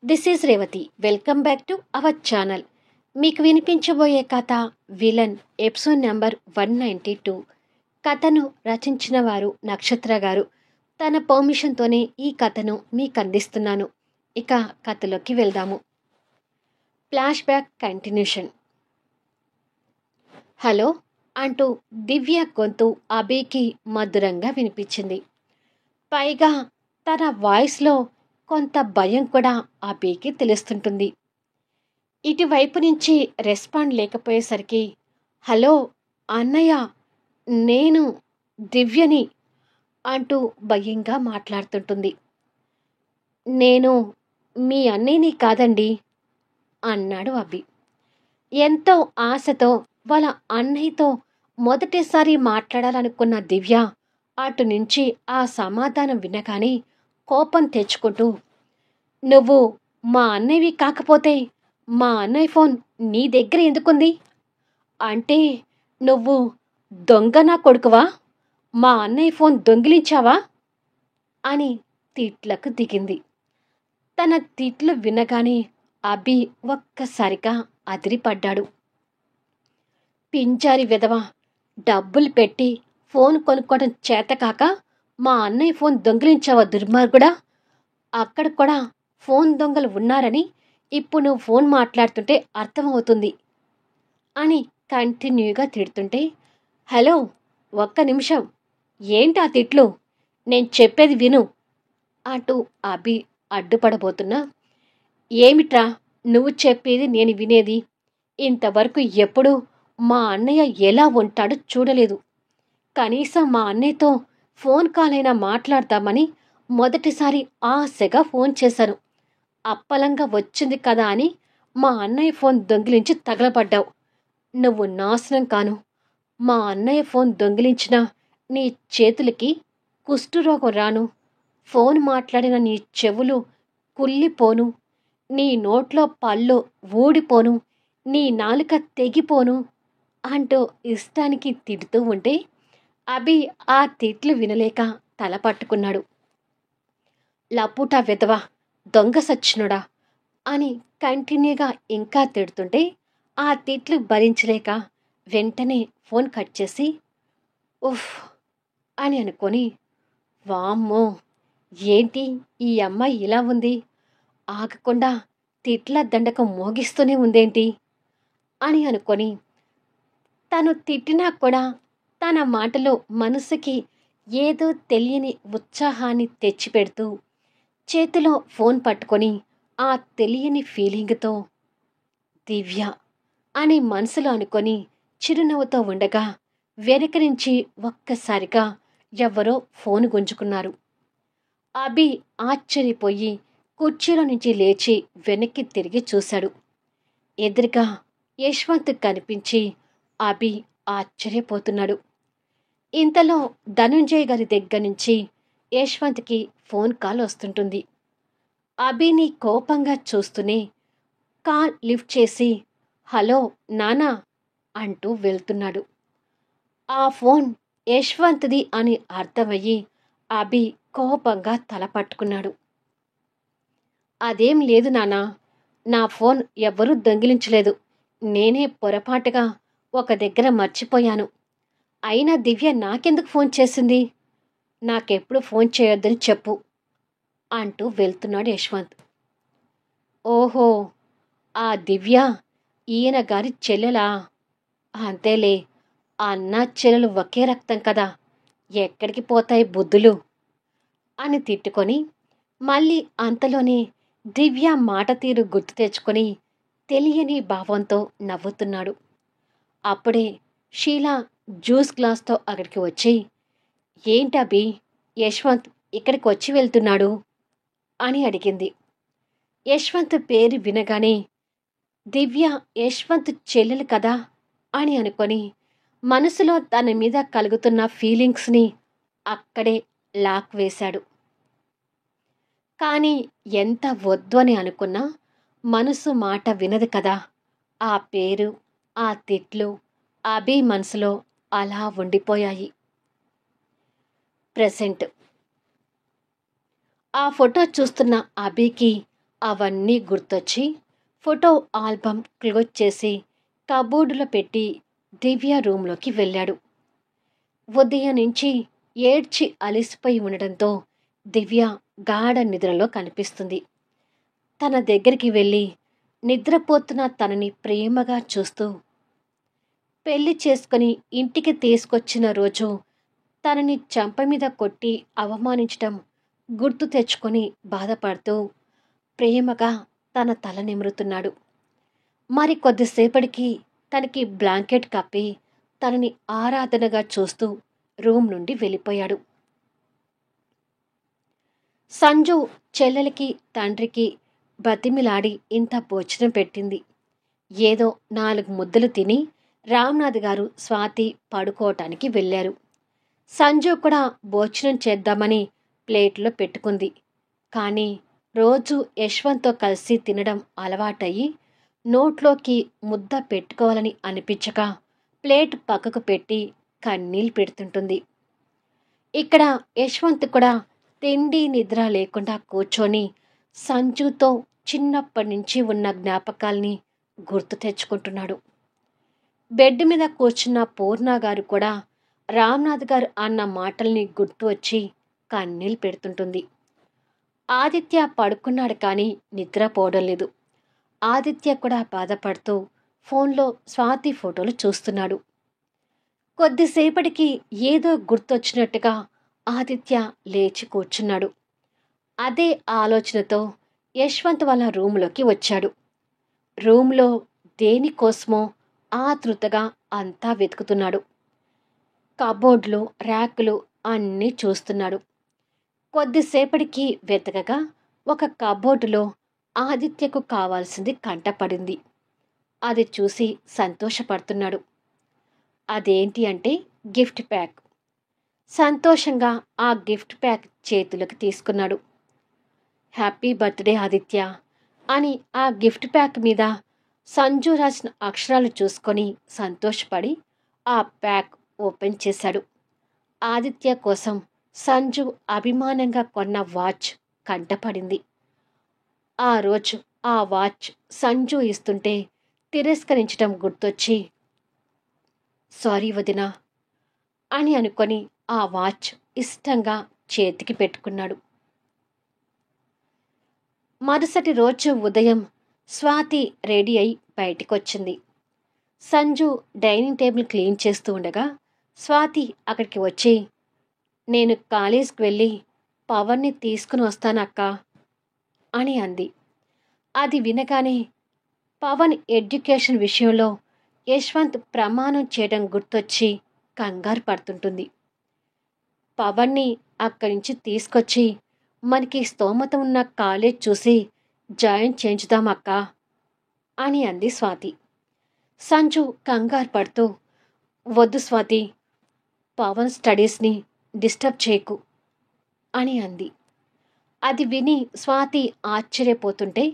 This is Revathi. Welcome back to our channel. మీకు వినిపించబోయే కథ villain episode number 192. కథను రచించిన వారు నక్షత్ర గారు. తన పర్మిషన్తోనే ఈ కథను మీకు అందిస్తున్నాను. ఇక కథలోకి వెళ్దాము. Flash back continuation. హలో అంటూ దివ్య గొంతు అభికి మధురంగా వినిపించింది. పైగా తన వాయిస్లో కొంత భయం కూడా అభికి తెలుస్తుంటుంది. ఇటువైపు నుంచి రెస్పాండ్ లేకపోయేసరికి, హలో అన్నయ్య, నేను దివ్యని అంటూ భయంగా మాట్లాడుతుంటుంది. నేను మీ అన్నయ్యని కాదండి అన్నాడు అభి. ఎంతో ఆశతో వాళ్ళ అన్నయ్యతో మొదటిసారి మాట్లాడాలనుకున్న దివ్య అటు నుంచి ఆ సమాధానం వినగానే కోపం తెచ్చుకుంటూ, నువ్వు మా అన్నయ్యవి కాకపోతే మా అన్నయ్య ఫోన్ నీ దగ్గర ఎందుకుంది? అంటే నువ్వు దొంగ నా కొడుకువా? మా అన్నయ్య ఫోన్ దొంగిలించావా అని తిట్లకు దిగింది. తన తిట్లు వినగానే అభి ఒక్కసారిగా అదిరిపడ్డాడు. పింజారి విధవ, డబ్బులు పెట్టి ఫోన్ కొనుక్కోవడం చేతకాక మా అన్నయ్య ఫోన్ దొంగిలించావా దుర్మార్గుడా? అక్కడ కూడా ఫోన్ దొంగలు ఉన్నారని ఇప్పుడు నువ్వు ఫోన్ మాట్లాడుతుంటే అర్థమవుతుంది అని కంటిన్యూగా తిడుతుంటే, హలో ఒక్క నిమిషం, ఏంటా తిట్లు? నేను చెప్పేది విను అంటూ అభి అడ్డుపడబోతున్నా, ఏమిట్రా నువ్వు చెప్పేది నేను వినేది? ఇంతవరకు ఎప్పుడూ మా అన్నయ్య ఎలా ఉంటాడో చూడలేదు. కనీసం మా అన్నయ్యతో ఫోన్ కాల్ అయినా మాట్లాడదామని మొదటిసారి ఆశగా ఫోన్ చేశాను. అప్పలంగా వచ్చింది కదా అని మా అన్నయ్య ఫోన్ దొంగిలించి తగలబడ్డావు. నువ్వు నాశనం కాను. మా అన్నయ్య ఫోన్ దొంగిలించిన నీ చేతులకి కుష్ఠరోగం రాను. ఫోన్ మాట్లాడిన నీ చెవులు కుళ్ళిపోను. నీ నోట్లో పళ్ళు ఊడిపోను. నీ నాలుక తెగిపోను అంటూ ఇష్టానికి తిడుతూ ఉంటే అభి ఆ తిట్లు వినలేక తల పట్టుకున్నాడు. లపుటా విధవా, దొంగ సచ్చినుడా అని కంటిన్యూగా ఇంకా తిడుతుంటే ఆ తిట్లు భరించలేక వెంటనే ఫోన్ కట్ చేసి, ఉఫ్ అని అనుకొని, వామ్మో ఏంటి ఈ అమ్మాయి ఇలా ఉంది, ఆగకుండా తిట్ల దండకం మోగిస్తూనే ఉందేంటి అని అనుకొని, తను తిట్టినా కూడా తన మాటలో మనసుకి ఏదో తెలియని ఉత్సాహాన్ని తెచ్చిపెడుతూ చేతిలో ఫోన్ పట్టుకొని ఆ తెలియని ఫీలింగ్తో దివ్య అని మనసులో అనుకొని చిరునవ్వుతో ఉండగా వెనక నుంచి ఒక్కసారిగా ఎవరో ఫోన్ గుంజుకున్నారు. అభి ఆశ్చర్యపోయి కుర్చీలో నుంచి లేచి వెనక్కి తిరిగి చూశాడు. ఎదురుగా యశ్వంత్ కనిపించి అభి ఆశ్చర్యపోతున్నాడు. ఇంతలో ధనుంజయ్ గారి దగ్గర నుంచి యశ్వంత్కి ఫోన్ కాల్ వస్తుంటుంది. అభిని కోపంగా చూస్తూనే కాల్ లిఫ్ట్ చేసి, హలో నానా అంటూ వెళ్తున్నాడు. ఆ ఫోన్ యశ్వంత్ది అని అర్థమయ్యి అభి కోపంగా తల పట్టుకున్నాడు. అదేం లేదు నానా, నా ఫోన్ ఎవ్వరూ దొంగిలించలేదు. నేనే పొరపాటుగా ఒక దగ్గర మర్చిపోయాను. అయినా దివ్య నాకెందుకు ఫోన్ చేసింది? నాకెప్పుడు ఫోన్ చేయొద్దని చెప్పు అంటూ వెళ్తున్నాడు యశ్వంత్. ఓహో, ఆ దివ్య ఈయన గారి చెల్లెలా? అంతేలే, అన్న చెల్లెలు ఒకే రక్తం కదా, ఎక్కడికి పోతాయి బుద్ధులు అని తిట్టుకొని మళ్ళీ అంతలోనే దివ్య మాట తీరు గుర్తు తెచ్చుకొని తెలియని భావంతో నవ్వుతున్నాడు. అప్పుడే షీలా జ్యూస్ గ్లాస్తో అక్కడికి వచ్చి, ఏంటబి యశ్వంత్ ఇక్కడికి వచ్చి వెళ్తున్నాడు అని అడిగింది. యశ్వంత్ పేరు వినగానే దివ్య యశ్వంత్ చెల్లెలు కదా అని అనుకొని మనసులో తన మీద కలుగుతున్న ఫీలింగ్స్ని అక్కడే లాక్ వేశాడు. కానీ ఎంత వద్దు అని అనుకున్నా మనసు మాట వినదు కదా. ఆ పేరు, ఆ తిట్లు అభి మనసులో అలా ఉండిపోయాయి. ప్రెసెంట్ ఆ ఫోటో చూస్తున్న అభికి అవన్నీ గుర్తొచ్చి ఫోటో ఆల్బమ్ క్లోజ్ చేసి కబోర్డులో పెట్టి దివ్య రూంలోకి వెళ్ళాడు. ఉదయం నుంచి ఏడ్చి అలిసిపోయి ఉండడంతో దివ్య గాఢ నిద్రలో కనిపిస్తుంది. తన దగ్గరికి వెళ్ళి నిద్రపోతున్న తనని ప్రేమగా చూస్తూ, పెళ్లి చేసుకుని ఇంటికి తీసుకొచ్చిన రోజు తనని చెంప మీద కొట్టి అవమానించటం గుర్తు తెచ్చుకొని బాధపడుతూ ప్రేమగా తన తల నిమురుతున్నాడు. మరి కొద్దిసేపటికి తనకి బ్లాంకెట్ కప్పి తనని ఆరాధనగా చూస్తూ రూమ్ నుండి వెళ్ళిపోయాడు. సంజు చెల్లెలికి తండ్రికి బతిమిలాడి ఇంత భోజనం పెట్టింది. ఏదో 4 ముద్దలు తిని రామ్నాథ్ గారు స్వాతి పడుకోవటానికి వెళ్ళారు. సంజు కూడా భోజనం చేద్దామని ప్లేట్లో పెట్టుకుంది. కానీ రోజు యశ్వంత్తో కలిసి తినడం అలవాటయ్యి నోట్లోకి ముద్ద పెట్టుకోవాలని అనిపించక ప్లేట్ పక్కకు పెట్టి కన్నీళ్ళు పెడుతుంటుంది. ఇక్కడ యశ్వంత్ కూడా తిండి నిద్ర లేకుండా కూర్చొని సంజుతో చిన్నప్పటి నుంచి ఉన్న జ్ఞాపకాల్ని గుర్తు తెచ్చుకుంటున్నాడు. బెడ్ మీద కూర్చున్న పూర్ణ గారు కూడా రామ్నాథ్ గారు అన్న మాటల్ని గుర్తు వచ్చి కన్నీళ్ళు పెడుతుంటుంది. ఆదిత్య పడుకున్నాడు కానీ నిద్రపోవడం లేదు. ఆదిత్య కూడా బాధపడుతూ ఫోన్లో స్వాతి ఫోటోలు చూస్తున్నాడు. కొద్దిసేపటికి ఏదో గుర్తొచ్చినట్టుగా ఆదిత్య లేచి కూర్చున్నాడు. అదే ఆలోచనతో యశ్వంత్ వాళ్ళ రూంలోకి వచ్చాడు. రూంలో దేనికోసమో ఆతృతగా అంతా వెతుకుతున్నాడు. కబోర్డ్లు ర్యాకులు అన్నీ చూస్తున్నాడు. కొద్దిసేపటికి వెతకగా ఒక కబోర్డులో ఆదిత్యకు కావాల్సింది కంటపడింది. అది చూసి సంతోషపడుతున్నాడు. అదేంటి అంటే గిఫ్ట్ ప్యాక్. సంతోషంగా ఆ గిఫ్ట్ ప్యాక్ చేతులకు తీసుకున్నాడు. హ్యాపీ బర్త్డే ఆదిత్య అని ఆ గిఫ్ట్ ప్యాక్ మీద సంజు రాసిన అక్షరాలు చూసుకొని సంతోషపడి ఆ ప్యాక్ ఓపెన్ చేశాడు. ఆదిత్య కోసం సంజు అభిమానంగా కొన్న వాచ్ కంటపడింది. ఆ రోజు ఆ వాచ్ సంజు ఇస్తుంటే తిరస్కరించడం గుర్తొచ్చి సారీ వదినా అని అనుకొని ఆ వాచ్ ఇష్టంగా చేతికి పెట్టుకున్నాడు. మరుసటి రోజు ఉదయం స్వాతి రెడీ అయి బయటికొచ్చింది. సంజు డైనింగ్ టేబుల్ క్లీన్ చేస్తూ ఉండగా స్వాతి అక్కడికి వచ్చి, నేను కాలేజ్కి వెళ్ళి పవన్ని తీసుకుని వస్తానక్కా అని అంది. అది వినగానే పవన్ ఎడ్యుకేషన్ విషయంలో యశ్వంత్ ప్రమాణం చేయడం గుర్తొచ్చి కంగారు పడుతుంటుంది. పవన్ని అక్కడి నుంచి తీసుకొచ్చి మనకి స్తోమత ఉన్న కాలేజ్ చూసి జాయిన్ చేయించుదామక్కా అని అంది స్వాతి. సంజు కంగారు పడుతూ, వద్దు స్వాతి, పవన్ స్టడీస్ని డిస్టర్బ్ చేయకు అని అంది. అది విని స్వాతి ఆశ్చర్యపోతుంటే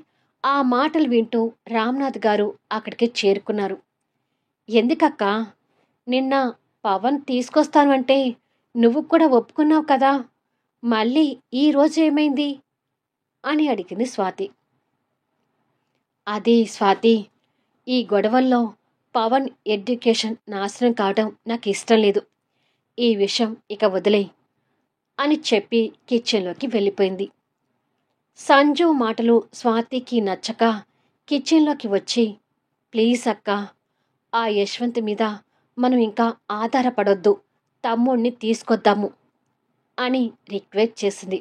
ఆ మాటలు వింటూ రామ్నాథ్ గారు అక్కడికి చేరుకున్నారు. ఎందుకక్కా, నిన్న పవన్ తీసుకొస్తాను అంటే నువ్వు కూడా ఒప్పుకున్నావు కదా, మళ్ళీ ఈరోజు ఏమైంది అని అడిగింది స్వాతి. అది స్వాతి, ఈ గొడవల్లో పవన్ ఎడ్యుకేషన్ నాశనం కావడం నాకు ఇష్టం లేదు. ఈ విషయం ఇక వదిలే అని చెప్పి కిచెన్లోకి వెళ్ళిపోయింది. సంజు మాటలు స్వాతికి నచ్చక కిచెన్లోకి వచ్చి, ప్లీజ్ అక్క, ఆ యశ్వంత్ మీద మనం ఇంకా ఆధారపడొద్దు, తమ్ముణ్ణి తీసుకొద్దాము అని రిక్వెస్ట్ చేసింది.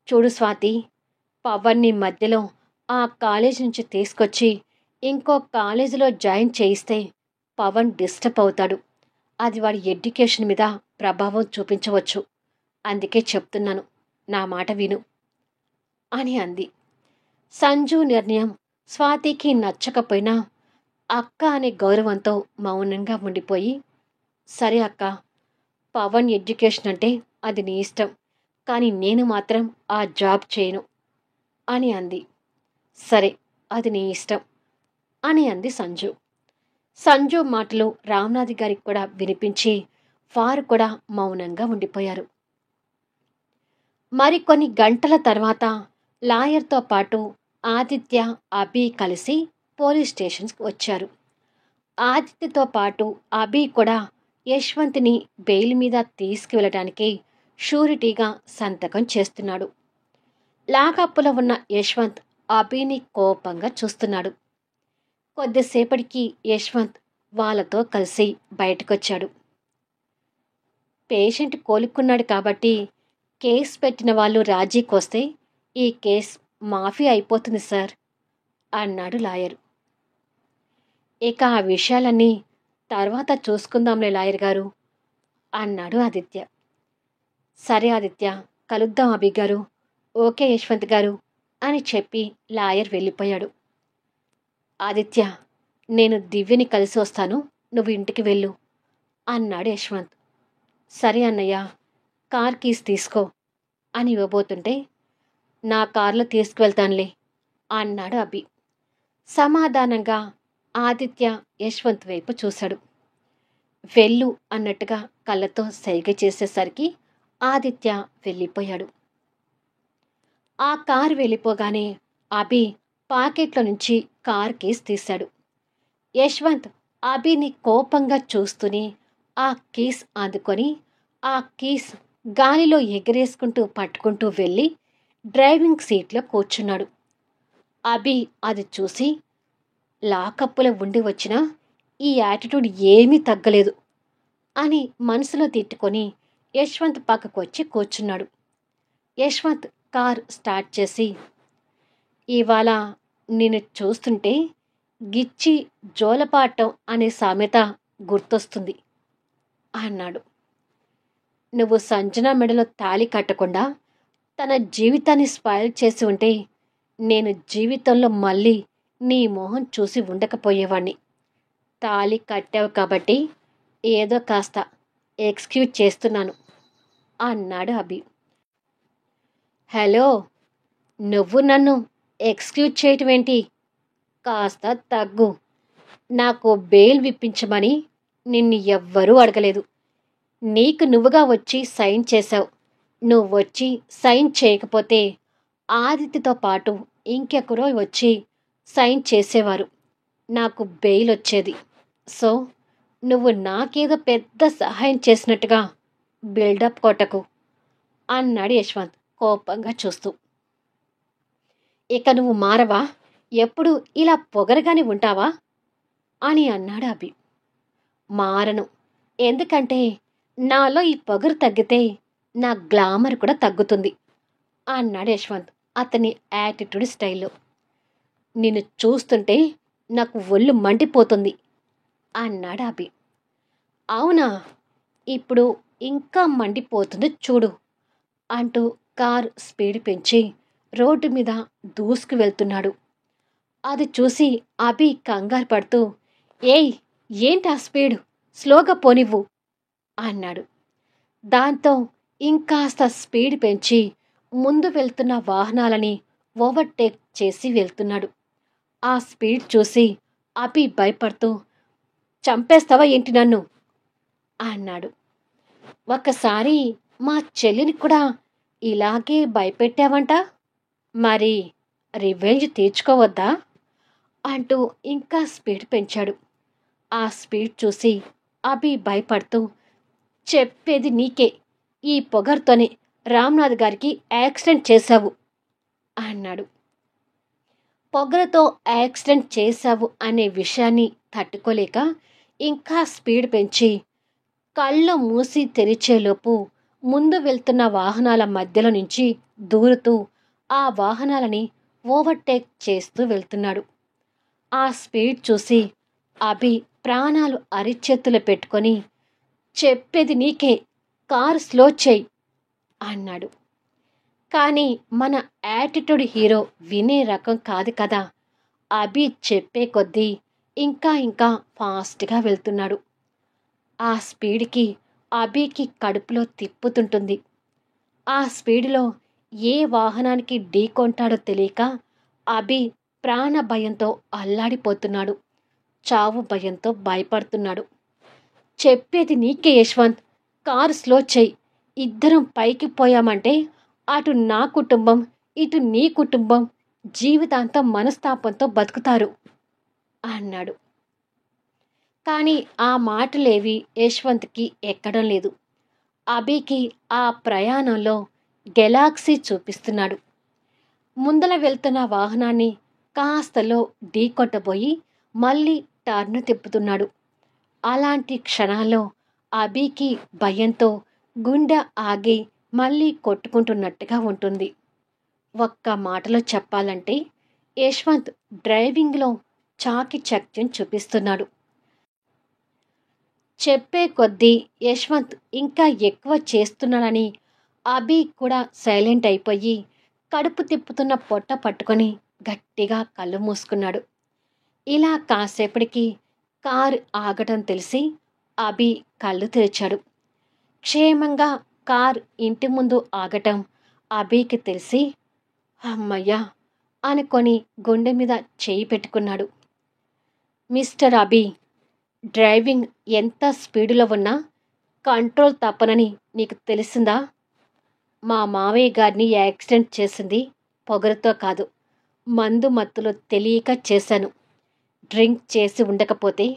చూడు స్వాతి, పవన్ని మధ్యలో ఆ కాలేజ్ నుంచి తీసుకొచ్చి ఇంకో కాలేజీలో జాయిన్ చేయిస్తే పవన్ డిస్టర్బ్ అవుతాడు. అది వాడి ఎడ్యుకేషన్ మీద ప్రభావం చూపించవచ్చు. అందుకే చెప్తున్నాను, నా మాట విను అని అంది. సంజు నిర్ణయం స్వాతికి నచ్చకపోయినా అక్క అనే గౌరవంతో మౌనంగా ఉండిపోయి, సరే అక్క, పవన్ ఎడ్యుకేషన్ అంటే అది నీ ఇష్టం, కానీ నేను మాత్రం ఆ జాబ్ చేయను అని అంది. సరే, అది నీ ఇష్టం అని అంది సంజు. సంజు మాటలు రామ్నాథ్ గారికి కూడా వినిపించి వారు కూడా మౌనంగా ఉండిపోయారు. మరికొన్ని గంటల తర్వాత లాయర్తో పాటు ఆదిత్య, అభి కలిసి పోలీస్ స్టేషన్స్కి వచ్చారు. ఆదిత్యతో పాటు అభి కూడా యశ్వంత్ని బెయిల్ మీద తీసుకువెళ్ళడానికి షూరిటీగా సంతకం చేస్తున్నాడు. లాకప్పులో ఉన్న యశ్వంత్ అభిని కోపంగా చూస్తున్నాడు. కొద్దిసేపటికి యశ్వంత్ వాళ్ళతో కలిసి బయటకొచ్చాడు. పేషెంట్ కోలుకున్నాడు కాబట్టి కేసు పెట్టిన వాళ్ళు రాజీకొస్తే ఈ కేసు మాఫీ అయిపోతుంది సార్ అన్నాడు లాయర్. ఇక ఆ విషయాలన్నీ తర్వాత చూసుకుందాంలే లాయర్ గారు అన్నాడు ఆదిత్య. సరే ఆదిత్య, కలుద్దాం అభి గారు. ఓకే యశ్వంత్ గారు అని చెప్పి లాయర్ వెళ్ళిపోయాడు. ఆదిత్య, నేను దివ్యని కలిసి వస్తాను, నువ్వు ఇంటికి వెళ్ళు అన్నాడు యశ్వంత్. సరే అన్నయ్య, కార్ కీస్ తీసుకో అని ఇవ్వబోతుంటే నా కార్లో తీసుకువెళ్తానులే అన్నాడు అభి. సమాధానంగా ఆదిత్య యశ్వంత్ వైపు చూశాడు. వెళ్ళు అన్నట్టుగా కళ్ళతో సైగ చేసేసరికి ఆదిత్య వెళ్ళిపోయాడు. ఆ కారు వెళ్ళిపోగానే అభి పాకెట్లో నుంచి కార్ కీస్ తీశాడు. యశ్వంత్ అభిని కోపంగా చూస్తూనే ఆ కీస్ అందుకొని ఆ కీస్ గాలిలో ఎగరేసుకుంటూ పట్టుకుంటూ వెళ్ళి డ్రైవింగ్ సీట్లో కూర్చున్నాడు. అభి అది చూసి లాకప్పులో ఉండి వచ్చిన ఈ యాటిట్యూడ్ ఏమీ తగ్గలేదు అని మనసులో తిట్టుకొని యశ్వంత్ పక్కకు వచ్చి కూర్చున్నాడు. యశ్వంత్ కార్ స్టార్ట్ చేసి, ఇవాళ నేను చూస్తుంటే గిచ్చి జోలపాటం అనే సామెత గుర్తొస్తుంది అన్నాడు. నువ్వు సంజన మెడలో తాళి కట్టకుండా తన జీవితాన్ని స్పాయిల్ చేసి ఉంటే నేను జీవితంలో మళ్ళీ నీ మొహం చూసి ఉండకపోయేవాణ్ణి. తాళి కట్టావు కాబట్టి ఏదో కాస్త ఎక్స్క్యూజ్ చేస్తున్నాను అన్నాడు అభి. హలో, నువ్వు నన్ను ఎక్స్క్యూజ్ చేయటం ఏంటి? కాస్త తగ్గు. నాకు బెయిల్ విప్పించమని నిన్ను ఎవ్వరూ అడగలేదు. నీకు నువ్వుగా వచ్చి సైన్ చేశావు. నువ్వు వచ్చి సైన్ చేయకపోతే ఆదిత్యతో పాటు ఇంకెక్కరో వచ్చి సైన్ చేసేవారు. నాకు బెయిల్ వచ్చేది. సో నువ్వు నాకేదో పెద్ద సహాయం చేసినట్టుగా బిల్డప్ కొట్టకు అన్నాడు యశ్వంత్ కోపంగా చూస్తూ. ఇక నువ్వు మారవా? ఎప్పుడు ఇలా పొగరగానే ఉంటావా అని అన్నాడు అభి. మారను. ఎందుకంటే నాలో ఈ పొగరు తగ్గితే నా గ్లామర్ కూడా తగ్గుతుంది అన్నాడు యశ్వంత్ అతని యాటిట్యూడ్ స్టైల్లో. నిన్ను చూస్తుంటే నాకు ఒళ్ళు మండిపోతుంది అన్నాడు అభి. అవునా, ఇప్పుడు ఇంకా మండిపోతుంది చూడు అంటూ కార్ స్పీడ్ పెంచి రోడ్డు మీద దూసుకు వెళ్తున్నాడు. అది చూసి అభి కంగారు పడుతూ, ఏయ్, ఏంటా స్పీడు, స్లోగా పోనివ్వు అన్నాడు. దాంతో ఇంకాస్త స్పీడ్ పెంచి ముందు వెళ్తున్న వాహనాలని ఓవర్టేక్ చేసి వెళ్తున్నాడు. ఆ స్పీడ్ చూసి అభి భయపడుతూ, చంపేస్తావా ఏంటి నన్ను అన్నాడు. ఒకసారి మా చెల్లిని కూడా ఇలాగే భయపెట్టావంట, మరి రివెంజ్ తీర్చుకోవద్దా అంటూ ఇంకా స్పీడ్ పెంచాడు. ఆ స్పీడ్ చూసి అభి భయపడుతూ, చెప్పేది నీకే, ఈ పొగర్తోనే రామ్నాథ్ గారికి యాక్సిడెంట్ చేశావు అన్నాడు. పొగరతో యాక్సిడెంట్ చేశావు అనే విషయాన్ని తట్టుకోలేక ఇంకా స్పీడ్ పెంచి కళ్ళు మూసి తెరిచేలోపు ముందు వెళ్తున్న వాహనాల మధ్యలో నుంచి దూరుతూ ఆ వాహనాలని ఓవర్టేక్ చేస్తూ వెళ్తున్నాడు. ఆ స్పీడ్ చూసి అభి ప్రాణాలు అరిచేతులు పెట్టుకొని, చెప్పేది నీకే, కారు స్లో చేయి అన్నాడు. కానీ మన యాటిట్యూడ్ హీరో వినే రకం కాదు కదా. అభి చెప్పే కొద్దీ ఇంకా ఇంకా ఫాస్ట్గా వెళ్తున్నాడు. ఆ స్పీడ్కి అభికి కడుపులో తిప్పుతుంటుంది. ఆ స్పీడ్లో ఏ వాహనానికి ఢీకొంటాడో తెలియక అభి ప్రాణ భయంతో అల్లాడిపోతున్నాడు. చావు భయంతో భయపడుతున్నాడు. చెప్పేది నీకే యశ్వంత్, కారు స్లో చెయ్యి. ఇద్దరం పైకి పోయామంటే అటు నా కుటుంబం, ఇటు నీ కుటుంబం జీవితాంతం మనస్తాపంతో బతుకుతారు అన్నాడు. కానీ ఆ మాటలేవి యశ్వంత్కి ఎక్కడం లేదు. అభికి ఆ ప్రయాణంలో గెలాక్సీ చూపిస్తున్నాడు. ముందల వెళ్తున్న వాహనాన్ని కాస్తలో ఢీకొట్టబోయి మళ్ళీ టర్న్ తిప్పుతున్నాడు. అలాంటి క్షణాల్లో అభికి భయంతో గుండె ఆగి మళ్ళీ కొట్టుకుంటున్నట్టుగా ఉంటుంది. ఒక్క మాటలో చెప్పాలంటే యశ్వంత్ డ్రైవింగ్లో చాకచక్యం చూపిస్తున్నాడు. చెప్పే కొద్దీ యశ్వంత్ ఇంకా ఎక్కువ చేస్తున్నాడని అభి కూడా సైలెంట్ అయిపోయి కడుపు తిప్పుతున్న పొట్ట పట్టుకొని గట్టిగా కళ్ళు మూసుకున్నాడు. ఇలా కాసేపటికి కారు ఆగటం తెలిసి అభి కళ్ళు తెరిచాడు. క్షేమంగా కార్ ఇంటి ముందు ఆగటం అభికి తెలిసి అమ్మయ్యా అనుకొని గుండె మీద చేయి పెట్టుకున్నాడు. మిస్టర్ అభి, డ్రైవింగ్ ఎంత స్పీడులో ఉన్నా కంట్రోల్ తప్పనని నీకు తెలిసిందా? మా మావయ్య గారిని యాక్సిడెంట్ చేసింది పొగరుతో కాదు, మందు మత్తులో తెలియక చేశాను. డ్రింక్ చేసి ఉండకపోతే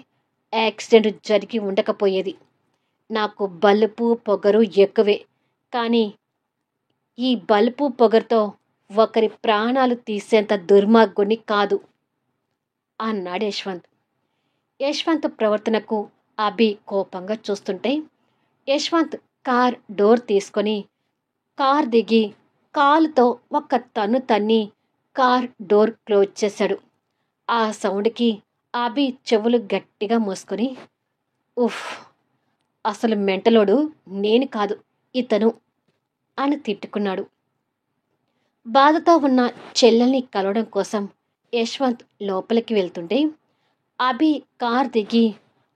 యాక్సిడెంట్ జరిగి ఉండకపోయేది. నాకు బలుపు పొగరు ఎక్కువే, కానీ ఈ బలుపు పొగరుతో ఒకరి ప్రాణాలు తీసేంత దుర్మార్గుణ్ణి కాదు అన్నాడు యశ్వంత్. యశ్వంత్ ప్రవర్తనకు అభి కోపంగా చూస్తుంటే యశ్వంత్ కార్ డోర్ తీసుకొని కార్ దిగి కాలుతో ఒక్క తన్ను తన్ని కార్ డోర్ క్లోజ్ చేశాడు. ఆ సౌండ్కి అభి చెవులు గట్టిగా మూసుకొని ఉఫ్, అసలు మెంటలోడు నేను కాదు ఇతను అని తిట్టుకున్నాడు. బాధతో ఉన్న చెల్లెల్ని కలవడం కోసం యశ్వంత్ లోపలికి వెళ్తుంటే అభి కార్ దిగి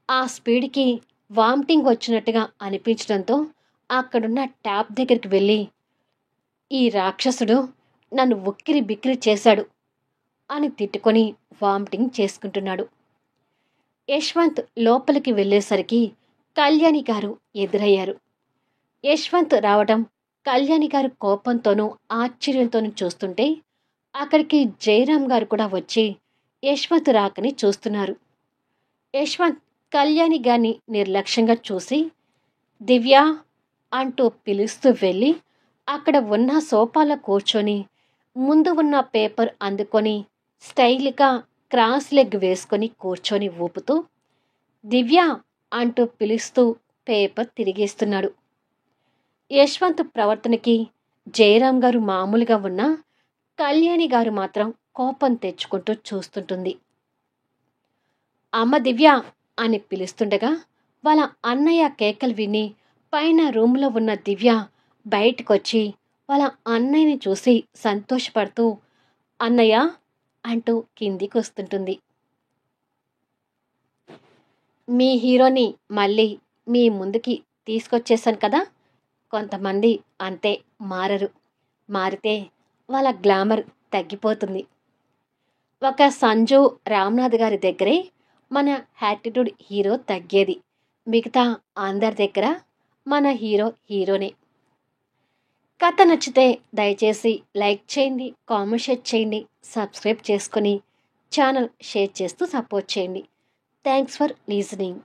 ఆ స్పీడ్కి వామిటింగ్ వచ్చినట్టుగా అనిపించడంతో అక్కడున్న ట్యాప్ దగ్గరికి వెళ్ళి ఈ రాక్షసుడు నన్ను ఉక్కిరి బిక్కిరి చేశాడు అని తిట్టుకొని వామిటింగ్ చేసుకుంటున్నాడు. యశ్వంత్ లోపలికి వెళ్ళేసరికి కళ్యాణి గారు ఎదురయ్యారు. యశ్వంత్ రావడం కళ్యాణి గారు కోపంతోనూ ఆశ్చర్యంతోనూ చూస్తుంటే అక్కడికి జయరాం గారు కూడా వచ్చి యశ్వంత్ రాకని చూస్తున్నారు. యశ్వంత్ కళ్యాణి గారిని నిర్లక్ష్యంగా చూసి దివ్య అంటూ పిలుస్తూ వెళ్ళి అక్కడ ఉన్న సోఫాలో కూర్చొని ముందు ఉన్న పేపర్ అందుకొని స్టైల్గా క్రాస్ లెగ్ వేసుకొని కూర్చొని ఊపుతూ దివ్య అంటూ పిలుస్తూ పేపర్ తిరిగేస్తున్నాడు. యశ్వంత్ ప్రవర్తనకి జయరాం గారు మామూలుగా ఉన్నా కళ్యాణి గారు మాత్రం కోపం తెచ్చుకుంటూ చూస్తుంటుంది. అమ్మ దివ్య అని పిలుస్తుండగా వాళ్ళ అన్నయ్య కేకలు విని పైన రూమ్లో ఉన్న దివ్య బయటకొచ్చి వాళ్ళ అన్నయ్యని చూసి సంతోషపడుతూ అన్నయ్య అంటూ కిందికి వస్తుంటుంది. మీ హీరోని మళ్ళీ మీ ముందుకి తీసుకొచ్చేసాను కదా. కొంతమంది అంతే, మారరు. మారితే వాళ్ళ గ్లామర్ తగ్గిపోతుంది. ఒక సంజు రామ్నాథ్ గారి దగ్గరే మన యాటిట్యూడ్ హీరో తగ్గేది. మిగతా అందరి దగ్గర మన హీరోనే. కథ నచ్చితే దయచేసి లైక్ చేయండి, కామెంట్ షేర్ చేయండి, సబ్స్క్రైబ్ చేసుకొని ఛానల్ షేర్ చేస్తూ సపోర్ట్ చేయండి. Thanks for listening.